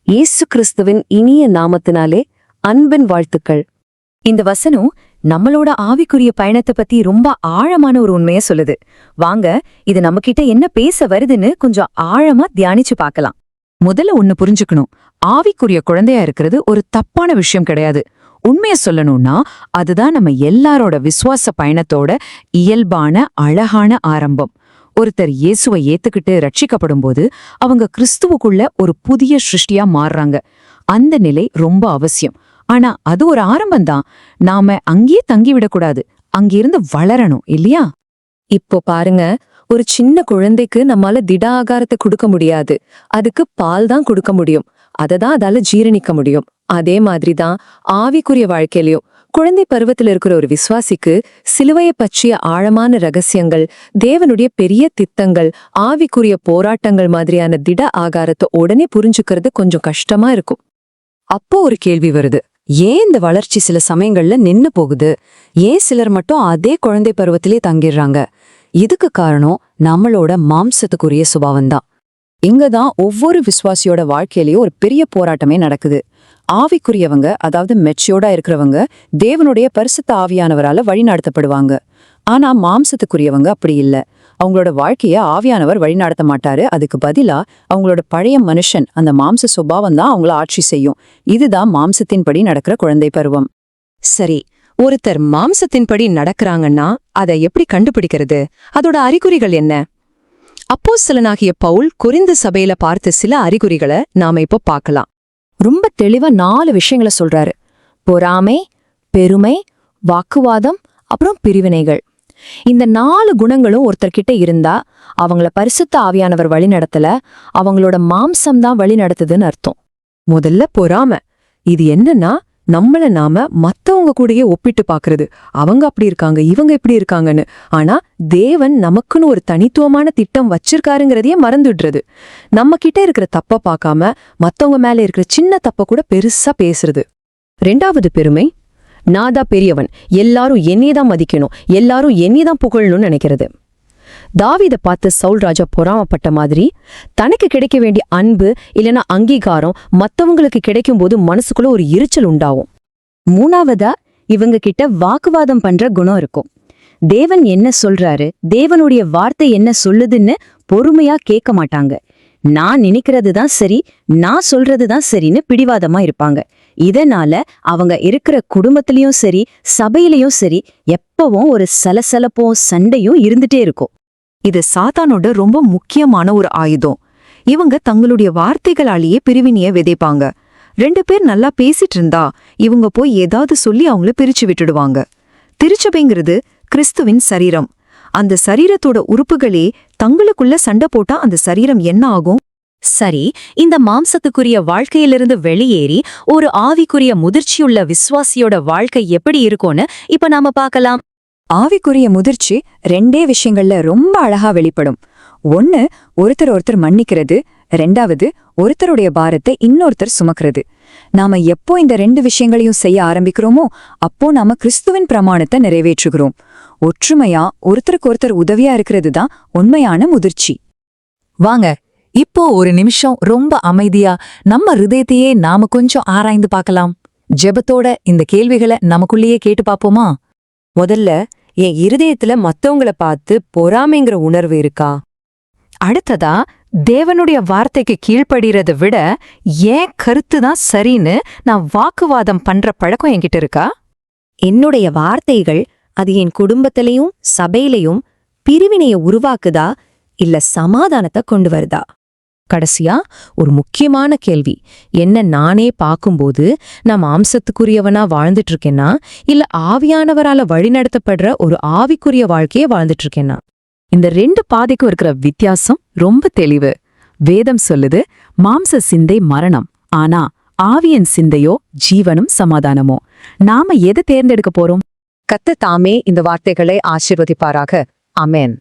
இயேசு கிறிஸ்துவின் இனிய நாமத்தினாலே அன்பின் வாழ்த்துக்கள். இந்த வசனம் நம்மளோட ஆவிக்குரிய பயணத்தை பத்தி ரொம்ப ஆழமான ஒரு உண்மைய சொல்லுது. வாங்க, இது நம்ம கிட்ட என்ன பேச வருதுன்னு கொஞ்சம் ஆழமா தியானிச்சு பார்க்கலாம். முதல்ல ஒன்னு புரிஞ்சுக்கணும், ஆவிக்குரிய குழந்தையா இருக்கிறது ஒரு தப்பான விஷயம் கிடையாது. உண்மைய சொல்லணும்னா அதுதான் நம்ம எல்லாரோட விசுவாச பயணத்தோட இயல்பான அழகான ஆரம்பம். ஒருத்தர் இயேசுவை ஏத்துக்கிட்டு ரட்சிக்கப்படும் போது அவங்க கிறிஸ்துவுக்குள்ள ஒரு புதிய சிருஷ்டியா மாறுறாங்க. அந்த நிலை ரொம்ப அவசியம். ஆனா அது ஒரு ஆரம்பம்தான். நாம அங்கேயே தங்கிவிடக்கூடாது, அங்கிருந்து வளரணும் இல்லையா? இப்போ பாருங்க, ஒரு சின்ன குழந்தைக்கு நம்மால திட ஆகாரத்தை கொடுக்க முடியாது, அதுக்கு பால் தான் கொடுக்க முடியும். அததான் அதால ஜீரணிக்க முடியும். அதே மாதிரிதான் ஆவிக்குரிய வாழ்க்கையிலயும் குழந்தை பருவத்தில் இருக்கிற ஒரு விசுவாசிக்கு சிலுவையை பற்றிய ஆழமான ரகசியங்கள், தேவனுடைய பெரிய திட்டங்கள், ஆவிக்குரிய போராட்டங்கள் மாதிரியான திட ஆகாரத்தை உடனே புரிஞ்சுக்கிறது கொஞ்சம் கஷ்டமா இருக்கும். அப்போ ஒரு கேள்வி வருது, ஏன் இந்த வளர்ச்சி சில சமயங்கள்ல நின்னு போகுது? ஏன் சிலர் மட்டும் அதே குழந்தை பருவத்திலே தங்கிடுறாங்க? இதுக்கு காரணம் நம்மளோட மாம்சத்துக்குரிய சுபாவம்தான். இங்கதான் ஒவ்வொரு விசுவாசியோட வாழ்க்கையிலயும் ஒரு பெரிய போராட்டமே நடக்குது. ஆவிக்குரியவங்க, அதாவது மெச்சூர்டா இருக்கிறவங்க, தேவனுடைய பரிசுத்த ஆவியானவரால வழிநடத்தப்படுவாங்க. ஆனா மாம்சத்துக்குரியவங்க அப்படி இல்ல. அவங்களோட வாழ்க்கைய ஆவியானவர் வழிநடத்த மாட்டாரு. அதுக்கு பதிலா அவங்களோட பழைய மனுஷன், அந்த மாம்ச சுபாவம் தான் அவங்கள ஆட்சி செய்யும். இதுதான் மாம்சத்தின்படி நடக்கிற குழந்தை பருவம். சரி, ஒருத்தர் மாம்சத்தின்படி நடக்கிறாங்கன்னா அதை எப்படி கண்டுபிடிக்கிறது? அதோட அறிகுறிகள் என்ன? அப்போஸ்தலனாகிய பவுல் கொரிந்து சபையில பார்த்த சில அறிகுறிகளை நாம இப்போ பார்க்கலாம். ரொம்ப தெளிவா 4 விஷயங்களை சொல்றாரு. பொறாமை, பெருமை, வாக்குவாதம், அப்புறம் பிரிவினைகள். இந்த 4 குணங்களும் ஒருத்தர்கிட்ட இருந்தா அவங்கள பரிசுத்த ஆவியானவர் வழி நடத்தல, அவங்களோட மாம்சம்தான் வழி நடத்துதுன்னு அர்த்தம். முதல்ல பொறாமை. இது என்னன்னா, நம்மள நாம மத்தவங்க கூடயே ஒப்பிட்டு பாக்குறது. அவங்க அப்படி இருக்காங்க, இவங்க இப்படி இருக்காங்கன்னு. ஆனா தேவன் நமக்குன்னு ஒரு தனித்துவமான திட்டம் வச்சிருக்காருங்கிறதையே மறந்துடுறது. நம்ம கிட்ட இருக்கிற தப்ப பார்க்காம மத்தவங்க மேல இருக்கிற சின்ன தப்ப கூட பெருசா பேசுறது. 2வது பெருமை. நான் தான் பெரியவன், எல்லாரும் என்னையதான் மதிக்கணும், எல்லாரும் என்னையதான் புகழணும்னு நினைக்கிறது. தாவீதை பார்த்து சவுல் ராஜா பொறாமப்பட்ட மாதிரி தனக்கு கிடைக்க வேண்டிய அன்பு இல்லைன்னா அங்கீகாரம் மத்தவங்களுக்கு கிடைக்கும் போது மனசுக்குள்ள ஒரு எரிச்சல் உண்டாகும். 3வதா இவங்க கிட்ட வாக்குவாதம் பண்ற குணம் இருக்கும். தேவன் என்ன சொல்றாரு, தேவனுடைய வார்த்தை என்ன சொல்லுதுன்னு பொறுமையா கேட்க மாட்டாங்க. நான் நினைக்கிறது தான் சரி, நான் சொல்றது தான் சரின்னு பிடிவாதமா இருப்பாங்க. இதனால அவங்க இருக்கிற குடும்பத்திலயும் சரி, சபையிலயும் சரி, எப்பவும் ஒரு சலசலப்பும் சண்டையும் இருந்துட்டே இருக்கும். இது சாத்தானோட ரொம்ப முக்கியமான ஒரு ஆயுதம். இவங்க தங்களுடைய வார்த்தைகளாலேயே பிரிவினைய விதைப்பாங்க. 2 பேர் நல்லா பேசிட்டு இருந்தா இவங்க போய் ஏதாவது சொல்லி அவங்கள பிரிச்சு விட்டுடுவாங்க. திருச்சபைங்கிறது கிறிஸ்துவின் சரீரம். அந்த சரீரத்தோட உறுப்புகளே தங்களுக்குள்ள சண்டை போட்டா அந்த சரீரம் என்ன ஆகும்? சரி, இந்த மாம்சத்துக்குரிய வாழ்க்கையிலிருந்து வெளியேறி ஒரு ஆவிக்குரிய முதிர்ச்சியுள்ள விசுவாசியோட வாழ்க்கை எப்படி இருக்கும்னு இப்ப நாம பார்க்கலாம். ஆவிக்குரிய முதிர்ச்சி 2 விஷயங்கள்ல ரொம்ப அழகா வெளிப்படும். 1, ஒருத்தர் மன்னிக்கிறது. 2வது, ஒருத்தருடைய பாரத்தை இன்னொருத்தர் சுமக்கிறது. நாம எப்போ இந்த 2 விஷயங்களையும் செய்ய ஆரம்பிக்கிறோமோ அப்போ நாம கிறிஸ்துவின் பிரமாணத்தை நிறைவேற்றுகிறோம். ஒற்றுமையா ஒருத்தருக்கு ஒருத்தர் உதவியா இருக்கிறது தான் உண்மையான முதிர்ச்சி. வாங்க, இப்போ ஒரு நிமிஷம் ரொம்ப அமைதியா நம்ம ஹிருதயத்தையே நாம கொஞ்சம் ஆராய்ந்து பார்க்கலாம். ஜெபத்தோட இந்த கேள்விகளை நமக்குள்ளேயே கேட்டு பாப்போமா? முதல்ல, என் இருதயத்துல மத்தவங்கள பார்த்து பொறாமைங்கிற உணர்வு இருக்கா? அடுத்ததா, தேவனுடைய வார்த்தைக்கு கீழ்ப்படிறதை விட ஏன் கருத்து தான் சரின்னு நான் வாக்குவாதம் பண்ற பழக்கம் என்கிட்ட இருக்கா? என்னுடைய வார்த்தைகள் அது என் குடும்பத்திலையும் சபையிலையும் பிரிவினைய உருவாக்குதா இல்ல சமாதானத்தை கொண்டு வருதா? கடைசியா ஒரு முக்கியமான கேள்வி, என்ன நானே பார்க்கும்போது நான் மாம்சத்துக்குரியவனா வாழ்ந்துட்டு இருக்கேனா இல்ல ஆவியானவரால வழிநடத்தப்படுற ஒரு ஆவிக்குரிய வாழ்க்கையை வாழ்ந்துட்டு இருக்கேனா? இந்த 2 பாதைக்கும் இருக்கிற வித்தியாசம் ரொம்ப தெளிவு. வேதம் சொல்லுது, மாம்ச சிந்தை மரணம், ஆனா ஆவியின் சிந்தையோ ஜீவனும் சமாதானமோ. நாம எதை தேர்ந்தெடுக்க போறோம்? கர்த்தர் தாமே இந்த வார்த்தைகளை ஆசீர்வதிப்பாராக. ஆமென்.